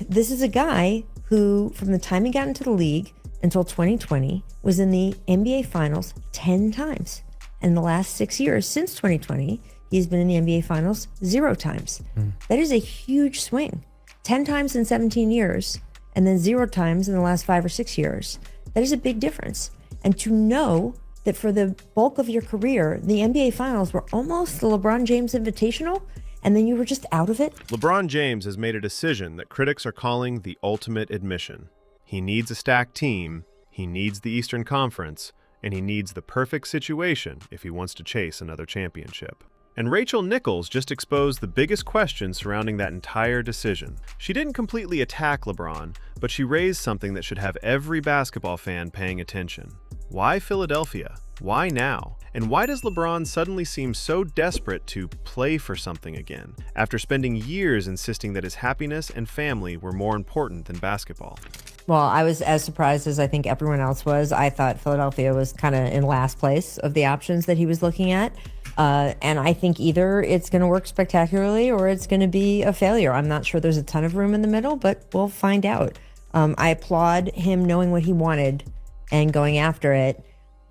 this is a guy who, from the time he got into the league until 2020, was in the NBA Finals 10 times. And in the last 6 years, since 2020, he's been in the NBA Finals 0 times. That is a huge swing. 10 times in 17 years, and then 0 times in the last 5 or 6 years. That is a big difference. And to know that for the bulk of your career, the NBA Finals were almost the LeBron James Invitational, and then you were just out of it. LeBron James has made a decision that critics are calling the ultimate admission. He needs a stacked team, he needs the Eastern Conference, and he needs the perfect situation if he wants to chase another championship. And Rachel Nichols just exposed the biggest question surrounding that entire decision. She didn't completely attack LeBron, but she raised something that should have every basketball fan paying attention. Why Philadelphia? Why now? And why does LeBron suddenly seem so desperate to play for something again, after spending years insisting that his happiness and family were more important than basketball? Well, I was as surprised as I think everyone else was. I thought Philadelphia was kind of in last place of the options that he was looking at. And I think either it's going to work spectacularly or it's going to be a failure. I'm not sure there's a ton of room in the middle, but we'll find out. I applaud him knowing what he wanted and going after it.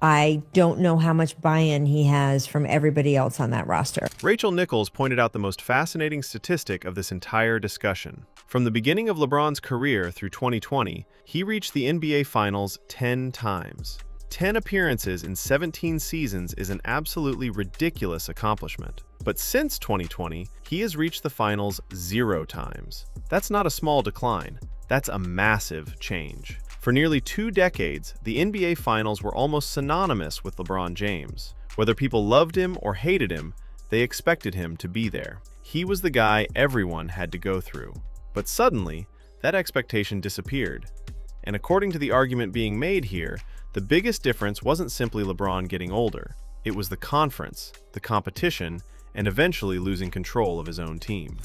I don't know how much buy-in he has from everybody else on that roster. Rachel Nichols pointed out the most fascinating statistic of this entire discussion. From the beginning of LeBron's career through 2020, he reached the NBA Finals 10 times. 10 appearances in 17 seasons is an absolutely ridiculous accomplishment. But since 2020, he has reached the finals 0 times. That's not a small decline. That's a massive change. For nearly 2 decades, the NBA Finals were almost synonymous with LeBron James. Whether people loved him or hated him, they expected him to be there. He was the guy everyone had to go through. But suddenly, that expectation disappeared. And according to the argument being made here, the biggest difference wasn't simply LeBron getting older. It was the conference, the competition, and eventually losing control of his own team.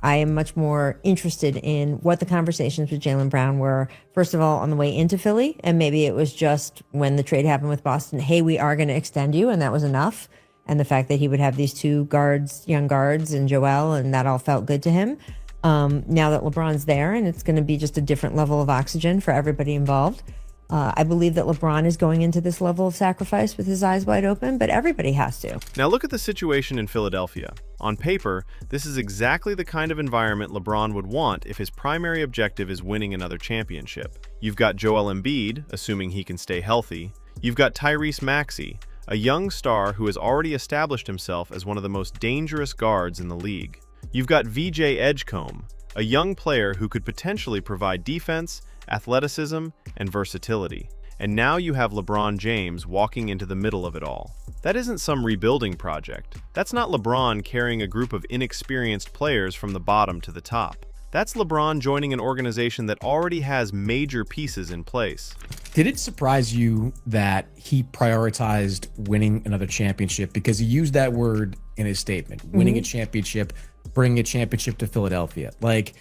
I am much more interested in what the conversations with Jaylen Brown were, first of all, on the way into Philly, and maybe it was just when the trade happened with Boston, hey, we are going to extend you, and that was enough. And the fact that he would have these 2 guards, young guards, and Joel, and that all felt good to him. Now that LeBron's there, and it's going to be just a different level of oxygen for everybody involved. I believe that LeBron is going into this level of sacrifice with his eyes wide open, but everybody has to. Now look at the situation in Philadelphia. On paper, this is exactly the kind of environment LeBron would want if his primary objective is winning another championship. You've got Joel Embiid, assuming he can stay healthy. You've got Tyrese Maxey, a young star who has already established himself as one of the most dangerous guards in the league. You've got VJ Edgecombe, a young player who could potentially provide defense, athleticism, and versatility. And now you have LeBron James walking into the middle of it all. That isn't some rebuilding project. That's not LeBron carrying a group of inexperienced players from the bottom to the top. That's LeBron joining an organization that already has major pieces in place. Did it surprise you that he prioritized winning another championship? Because he used that word in his statement, winning a championship, bringing a championship to Philadelphia. Like,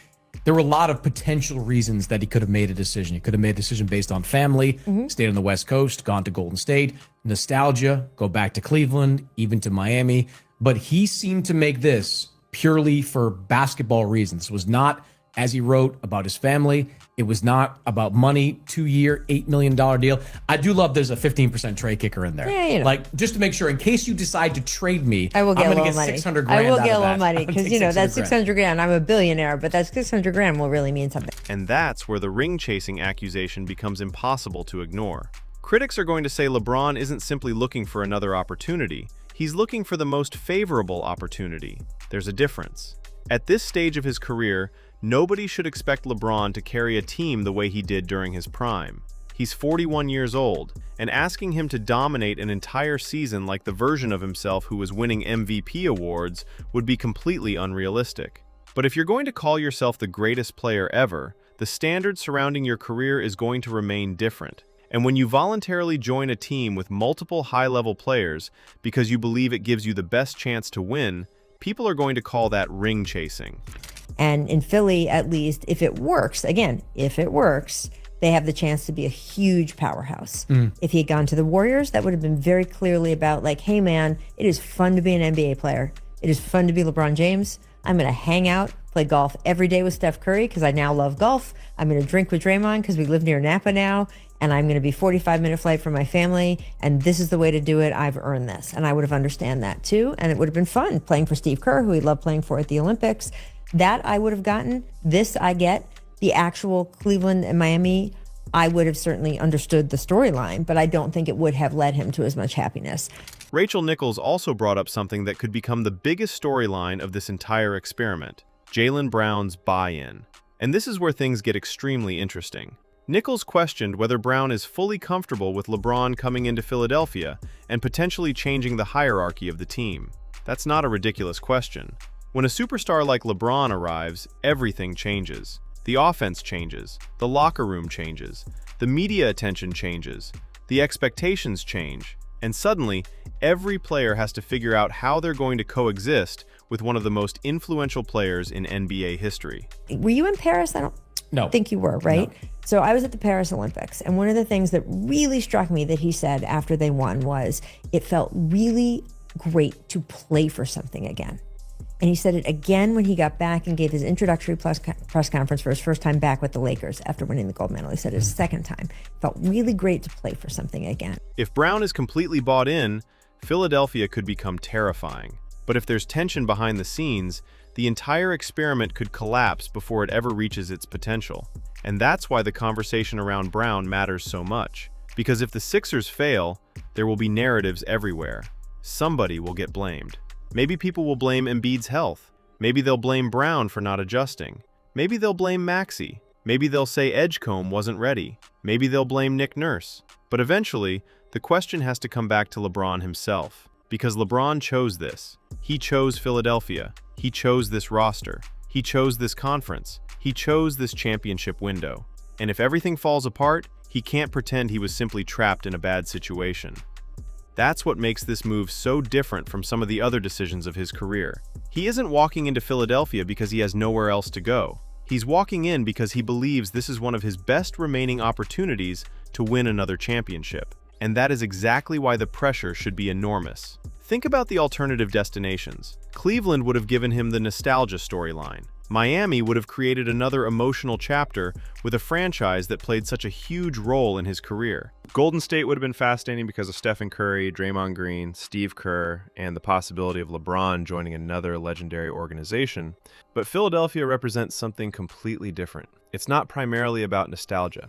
there were a lot of potential reasons that he could have made a decision. He could have made a decision based on family, stayed on the West Coast, gone to Golden State, nostalgia, go back to Cleveland, even to Miami. But he seemed to make this purely for basketball reasons. It was not, as he wrote, about his family. It was not about money, 2-year, $8 million deal. I do love there's a 15% trade kicker in there. Yeah, you know. Like, just to make sure, in case you decide to trade me, I will get I'm a going to little get money. 600 grand I will out get of a little that. money because, you know, that's 600 grand. I'm a billionaire, but that 600 grand will really mean something. And that's where the ring-chasing accusation becomes impossible to ignore. Critics are going to say LeBron isn't simply looking for another opportunity. He's looking for the most favorable opportunity. There's a difference. At this stage of his career, nobody should expect LeBron to carry a team the way he did during his prime. He's 41 years old, and asking him to dominate an entire season like the version of himself who was winning MVP awards would be completely unrealistic. But if you're going to call yourself the greatest player ever, the standard surrounding your career is going to remain different. And when you voluntarily join a team with multiple high-level players because you believe it gives you the best chance to win, people are going to call that ring chasing. And in Philly, at least, if it works, again, if it works, they have the chance to be a huge powerhouse. If he had gone to the Warriors, that would have been very clearly about like, hey man, it is fun to be an NBA player. It is fun to be LeBron James. I'm going to hang out play golf every day with Steph Curry because I now love golf. I'm going to drink with Draymond because we live near Napa now, and I'm going to be 45-minute flight from my family, and this is the way to do it. I've earned this. And I would have understand that too, and it would have been fun playing for Steve Kerr, who he loved playing for at the Olympics. That I would have gotten. This I get. The actual Cleveland and Miami, I would have certainly understood the storyline, but I don't think it would have led him to as much happiness. Rachel Nichols also brought up something that could become the biggest storyline of this entire experiment: Jaylen Brown's buy-in. And this is where things get extremely interesting. Nichols questioned whether Brown is fully comfortable with LeBron coming into Philadelphia and potentially changing the hierarchy of the team. That's not a ridiculous question. When a superstar like LeBron arrives, everything changes. The offense changes, the locker room changes, the media attention changes, the expectations change, and suddenly, every player has to figure out how they're going to coexist with one of the most influential players in NBA history. Were you in Paris? I don't think you were, right? No. So I was at the Paris Olympics, and one of the things that really struck me that he said after they won was, it felt really great to play for something again. And he said it again when he got back and gave his introductory press conference for his first time back with the Lakers after winning the gold medal. He said it his second time. It felt really great to play for something again. If Brown is completely bought in, Philadelphia could become terrifying. But if there's tension behind the scenes, the entire experiment could collapse before it ever reaches its potential. And that's why the conversation around Brown matters so much. Because if the Sixers fail, there will be narratives everywhere. Somebody will get blamed. Maybe people will blame Embiid's health. Maybe they'll blame Brown for not adjusting. Maybe they'll blame Maxey. Maybe they'll say Edgecombe wasn't ready. Maybe they'll blame Nick Nurse. But eventually, the question has to come back to LeBron himself. Because LeBron chose this. He chose Philadelphia. He chose this roster. He chose this conference. He chose this championship window. And if everything falls apart, he can't pretend he was simply trapped in a bad situation. That's what makes this move so different from some of the other decisions of his career. He isn't walking into Philadelphia because he has nowhere else to go. He's walking in because he believes this is one of his best remaining opportunities to win another championship. And that is exactly why the pressure should be enormous. Think about the alternative destinations. Cleveland would have given him the nostalgia storyline. Miami would have created another emotional chapter with a franchise that played such a huge role in his career. Golden State would have been fascinating because of Stephen Curry, Draymond Green, Steve Kerr, and the possibility of LeBron joining another legendary organization. But Philadelphia represents something completely different. It's not primarily about nostalgia.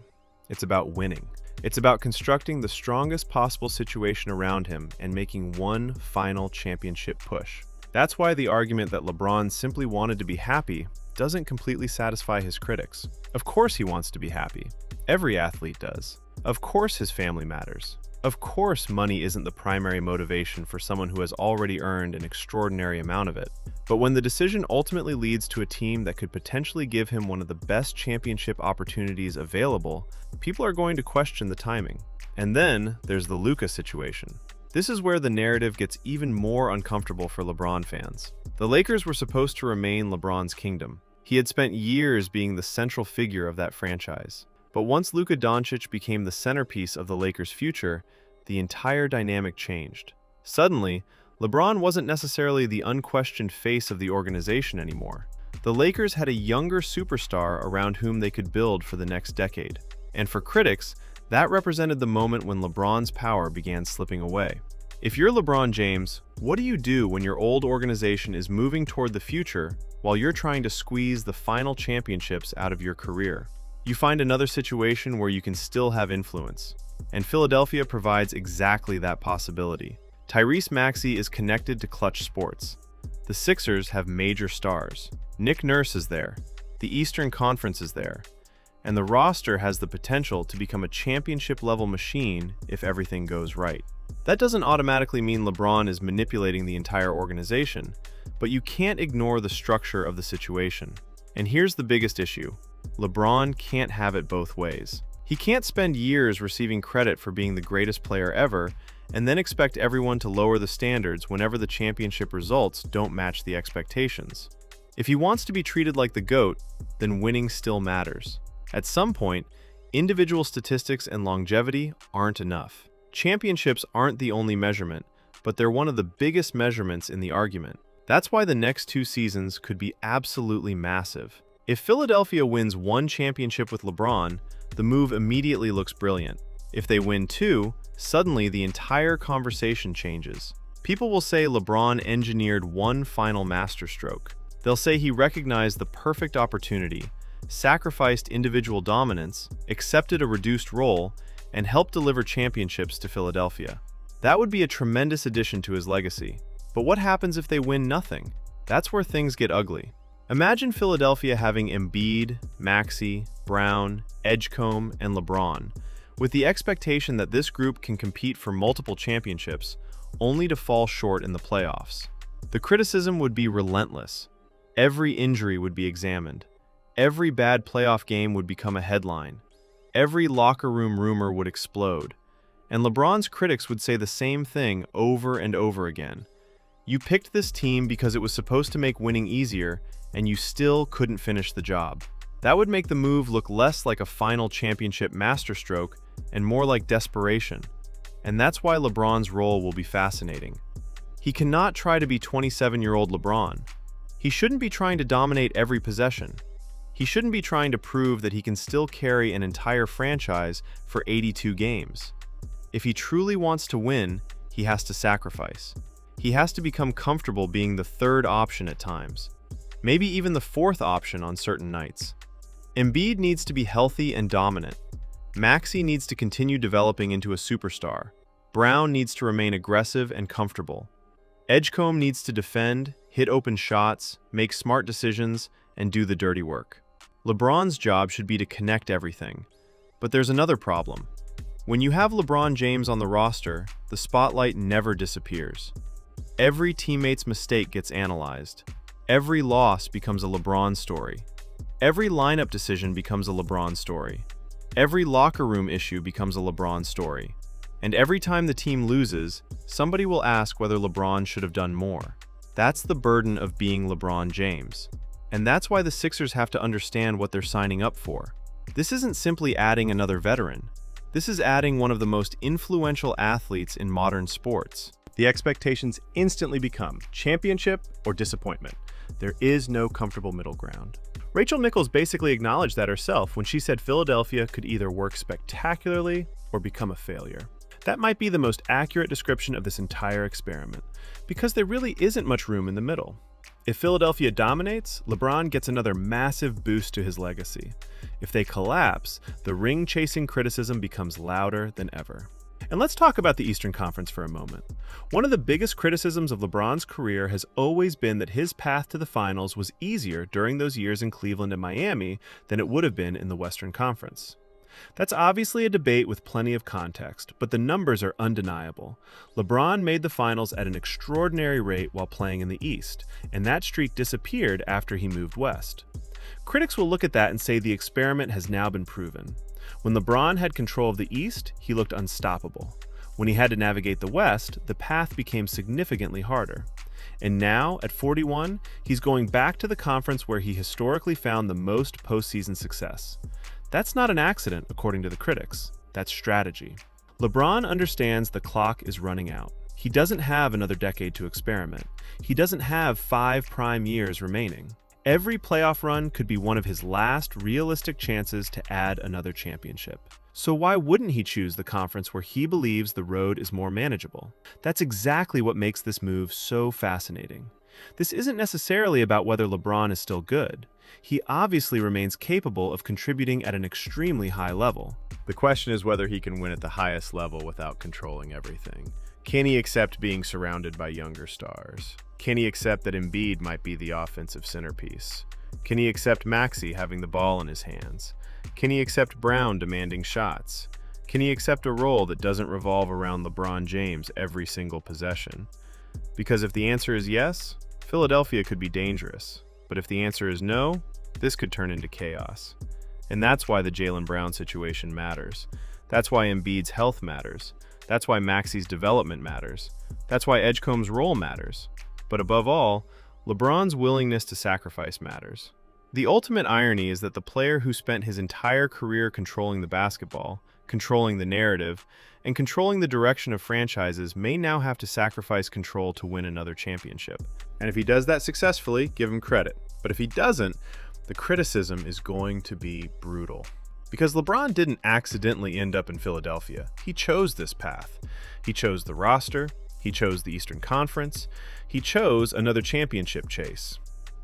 It's about winning. It's about constructing the strongest possible situation around him and making one final championship push. That's why the argument that LeBron simply wanted to be happy doesn't completely satisfy his critics. Of course he wants to be happy. Every athlete does. Of course his family matters. Of course money isn't the primary motivation for someone who has already earned an extraordinary amount of it. But when the decision ultimately leads to a team that could potentially give him one of the best championship opportunities available, people are going to question the timing. And then there's the Luka situation. This is where the narrative gets even more uncomfortable for LeBron fans. The Lakers were supposed to remain LeBron's kingdom. He had spent years being the central figure of that franchise. But once Luka Doncic became the centerpiece of the Lakers' future, the entire dynamic changed. Suddenly, LeBron wasn't necessarily the unquestioned face of the organization anymore. The Lakers had a younger superstar around whom they could build for the next decade. And for critics, that represented the moment when LeBron's power began slipping away. If you're LeBron James, what do you do when your old organization is moving toward the future while you're trying to squeeze the final championships out of your career? You find another situation where you can still have influence. And Philadelphia provides exactly that possibility. Tyrese Maxey is connected to clutch sports. The Sixers have major stars. Nick Nurse is there. The Eastern Conference is there. And the roster has the potential to become a championship-level machine if everything goes right. That doesn't automatically mean LeBron is manipulating the entire organization, but you can't ignore the structure of the situation. And here's the biggest issue. LeBron can't have it both ways. He can't spend years receiving credit for being the greatest player ever and then expect everyone to lower the standards whenever the championship results don't match the expectations. If he wants to be treated like the GOAT, then winning still matters. At some point, individual statistics and longevity aren't enough. Championships aren't the only measurement, but they're one of the biggest measurements in the argument. That's why the next 2 seasons could be absolutely massive. If Philadelphia wins 1 championship with LeBron, the move immediately looks brilliant. If they win 2, suddenly the entire conversation changes. People will say LeBron engineered 1 final masterstroke. They'll say he recognized the perfect opportunity, sacrificed individual dominance, accepted a reduced role, and helped deliver championships to Philadelphia. That would be a tremendous addition to his legacy. But what happens if they win nothing? That's where things get ugly. Imagine Philadelphia having Embiid, Maxey, Brown, Edgecombe, and LeBron, with the expectation that this group can compete for multiple championships, only to fall short in the playoffs. The criticism would be relentless. Every injury would be examined. Every bad playoff game would become a headline. Every locker room rumor would explode. And LeBron's critics would say the same thing over and over again. You picked this team because it was supposed to make winning easier, and you still couldn't finish the job. That would make the move look less like a final championship masterstroke and more like desperation. And that's why LeBron's role will be fascinating. He cannot try to be 27-year-old LeBron. He shouldn't be trying to dominate every possession. He shouldn't be trying to prove that he can still carry an entire franchise for 82 games. If he truly wants to win, he has to sacrifice. He has to become comfortable being the 3rd option at times, maybe even the 4th option on certain nights. Embiid needs to be healthy and dominant. Maxey needs to continue developing into a superstar. Brown needs to remain aggressive and comfortable. Edgecombe needs to defend, hit open shots, make smart decisions, and do the dirty work. LeBron's job should be to connect everything. But there's another problem. When you have LeBron James on the roster, the spotlight never disappears. Every teammate's mistake gets analyzed. Every loss becomes a LeBron story. Every lineup decision becomes a LeBron story. Every locker room issue becomes a LeBron story. And every time the team loses, somebody will ask whether LeBron should have done more. That's the burden of being LeBron James. And that's why the Sixers have to understand what they're signing up for. This isn't simply adding another veteran. This is adding one of the most influential athletes in modern sports. The expectations instantly become championship or disappointment. There is no comfortable middle ground. Rachel Nichols basically acknowledged that herself when she said Philadelphia could either work spectacularly or become a failure. That might be the most accurate description of this entire experiment, because there really isn't much room in the middle. If Philadelphia dominates, LeBron gets another massive boost to his legacy. If they collapse, the ring-chasing criticism becomes louder than ever. And let's talk about the Eastern Conference for a moment. One of the biggest criticisms of LeBron's career has always been that his path to the finals was easier during those years in Cleveland and Miami than it would have been in the Western Conference. That's obviously a debate with plenty of context, but the numbers are undeniable. LeBron made the finals at an extraordinary rate while playing in the East, and that streak disappeared after he moved west. Critics will look at that and say the experiment has now been proven. When LeBron had control of the East, he looked unstoppable. When he had to navigate the West, the path became significantly harder. And now, at 41, he's going back to the conference where he historically found the most postseason success. That's not an accident, according to the critics. That's strategy. LeBron understands the clock is running out. He doesn't have another decade to experiment. He doesn't have 5 prime years remaining. Every playoff run could be one of his last realistic chances to add another championship. So why wouldn't he choose the conference where he believes the road is more manageable? That's exactly what makes this move so fascinating. This isn't necessarily about whether LeBron is still good. He obviously remains capable of contributing at an extremely high level. The question is whether he can win at the highest level without controlling everything. Can he accept being surrounded by younger stars? Can he accept that Embiid might be the offensive centerpiece? Can he accept Maxey having the ball in his hands? Can he accept Brown demanding shots? Can he accept a role that doesn't revolve around LeBron James every single possession? Because if the answer is yes, Philadelphia could be dangerous. But if the answer is no, this could turn into chaos. And that's why the Jaylen Brown situation matters. That's why Embiid's health matters. That's why Maxey's development matters. That's why Edgecombe's role matters. But above all, LeBron's willingness to sacrifice matters. The ultimate irony is that the player who spent his entire career controlling the basketball controlling the narrative, and controlling the direction of franchises may now have to sacrifice control to win another championship. And if he does that successfully, give him credit. But if he doesn't, the criticism is going to be brutal. Because LeBron didn't accidentally end up in Philadelphia. He chose this path. He chose the roster. He chose the Eastern Conference. He chose another championship chase.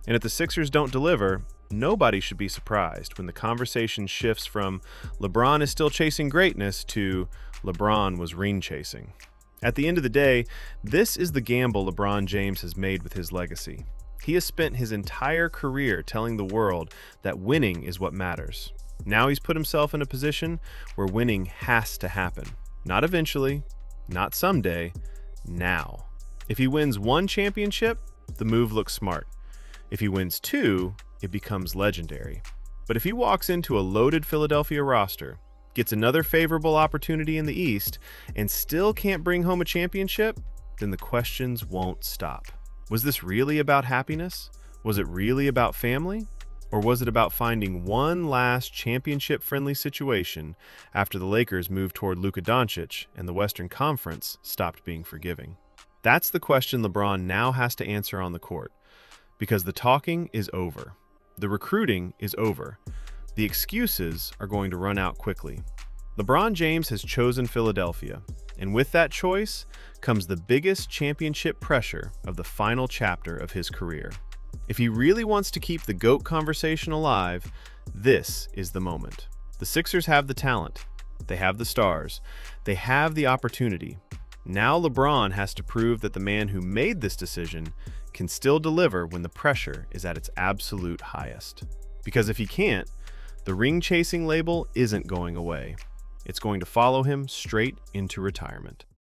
And if the Sixers don't deliver, nobody should be surprised when the conversation shifts from LeBron is still chasing greatness to LeBron was ring chasing. At the end of the day, this is the gamble LeBron James has made with his legacy. He has spent his entire career telling the world that winning is what matters. Now he's put himself in a position where winning has to happen. Not eventually, not someday, now. If he wins one championship, the move looks smart. If he wins two, it becomes legendary. But if he walks into a loaded Philadelphia roster, gets another favorable opportunity in the East, and still can't bring home a championship, then the questions won't stop. Was this really about happiness? Was it really about family? Or was it about finding one last championship-friendly situation after the Lakers moved toward Luka Doncic and the Western Conference stopped being forgiving? That's the question LeBron now has to answer on the court, because the talking is over. The recruiting is over. The excuses are going to run out quickly. LeBron James has chosen Philadelphia, and with that choice comes the biggest championship pressure of the final chapter of his career. If he really wants to keep the GOAT conversation alive, this is the moment. The Sixers have the talent. They have the stars. They have the opportunity. Now LeBron has to prove that the man who made this decision can still deliver when the pressure is at its absolute highest. Because if he can't, the ring-chasing label isn't going away. It's going to follow him straight into retirement.